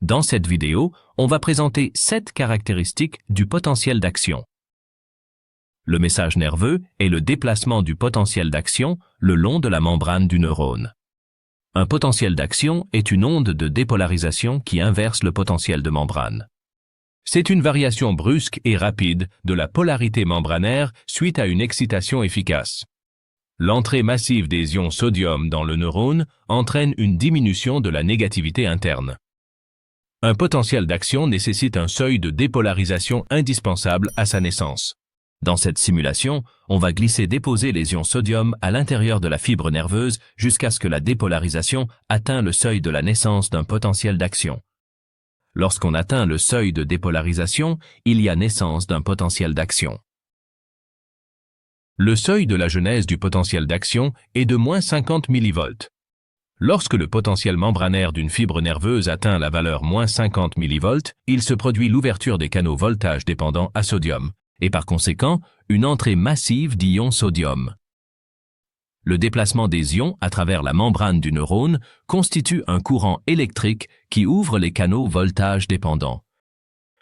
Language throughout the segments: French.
Dans cette vidéo, on va présenter 7 caractéristiques du potentiel d'action. Le message nerveux est le déplacement du potentiel d'action le long de la membrane du neurone. Un potentiel d'action est une onde de dépolarisation qui inverse le potentiel de membrane. C'est une variation brusque et rapide de la polarité membranaire suite à une excitation efficace. L'entrée massive des ions sodium dans le neurone entraîne une diminution de la négativité interne. Un potentiel d'action nécessite un seuil de dépolarisation indispensable à sa naissance. Dans cette simulation, on va glisser-déposer les ions sodium à l'intérieur de la fibre nerveuse jusqu'à ce que la dépolarisation atteigne le seuil de la naissance d'un potentiel d'action. Lorsqu'on atteint le seuil de dépolarisation, il y a naissance d'un potentiel d'action. Le seuil de la genèse du potentiel d'action est de moins 50 mV. Lorsque le potentiel membranaire d'une fibre nerveuse atteint la valeur moins 50 mV, il se produit l'ouverture des canaux voltage dépendants à sodium, et par conséquent, une entrée massive d'ions sodium. Le déplacement des ions à travers la membrane du neurone constitue un courant électrique qui ouvre les canaux voltage dépendants.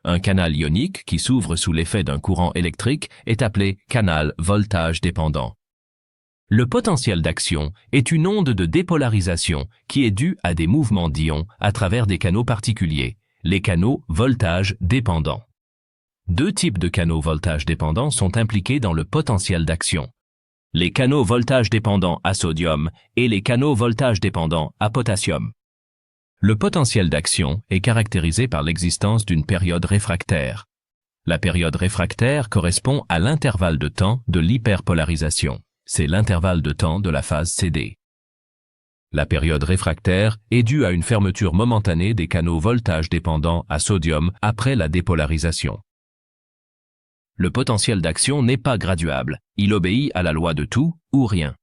Un canal ionique qui s'ouvre sous l'effet d'un courant électrique est appelé canal voltage dépendant. Le potentiel d'action est une onde de dépolarisation qui est due à des mouvements d'ions à travers des canaux particuliers, les canaux voltage dépendants. Deux types de canaux voltage dépendants sont impliqués dans le potentiel d'action. Les canaux voltage dépendants à sodium et les canaux voltage dépendants à potassium. Le potentiel d'action est caractérisé par l'existence d'une période réfractaire. La période réfractaire correspond à l'intervalle de temps de l'hyperpolarisation. C'est l'intervalle de temps de la phase CD. La période réfractaire est due à une fermeture momentanée des canaux voltage dépendants à sodium après la dépolarisation. Le potentiel d'action n'est pas graduable, il obéit à la loi de tout ou rien.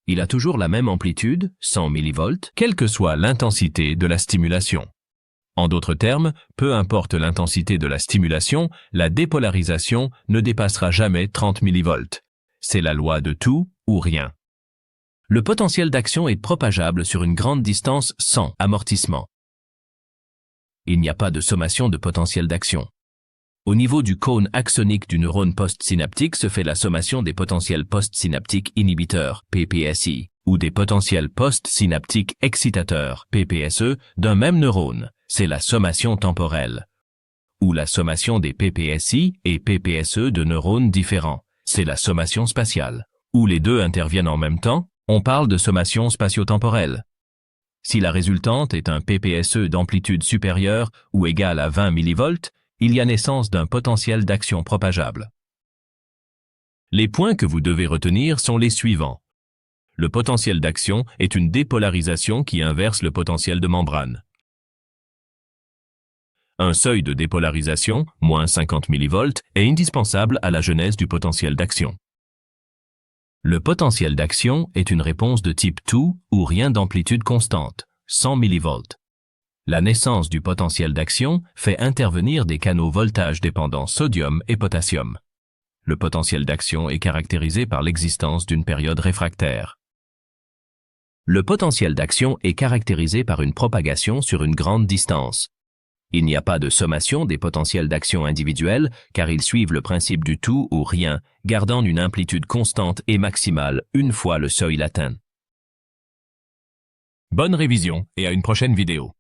Il a toujours la même amplitude, 100 mV, quelle que soit l'intensité de la stimulation. En d'autres termes, peu importe l'intensité de la stimulation, la dépolarisation ne dépassera jamais 30 mV. C'est la loi de tout ou rien. Le potentiel d'action est propageable sur une grande distance sans amortissement. Il n'y a pas de sommation de potentiel d'action. Au niveau du cône axonique du neurone postsynaptique se fait la sommation des potentiels postsynaptiques inhibiteurs, PPSI, ou des potentiels postsynaptiques excitateurs, PPSE, d'un même neurone, c'est la sommation temporelle. Ou la sommation des PPSI et PPSE de neurones différents, c'est la sommation spatiale. Où les deux interviennent en même temps, on parle de sommation spatio-temporelle. Si la résultante est un PPSE d'amplitude supérieure ou égale à 20 mV, il y a naissance d'un potentiel d'action propageable. Les points que vous devez retenir sont les suivants. Le potentiel d'action est une dépolarisation qui inverse le potentiel de membrane. Un seuil de dépolarisation, moins 50 mV, est indispensable à la genèse du potentiel d'action. Le potentiel d'action est une réponse de type tout ou rien d'amplitude constante, 100 mV. La naissance du potentiel d'action fait intervenir des canaux voltage dépendants sodium et potassium. Le potentiel d'action est caractérisé par l'existence d'une période réfractaire. Le potentiel d'action est caractérisé par une propagation sur une grande distance. Il n'y a pas de sommation des potentiels d'action individuels car ils suivent le principe du tout ou rien, gardant une amplitude constante et maximale une fois le seuil atteint. Bonne révision et à une prochaine vidéo.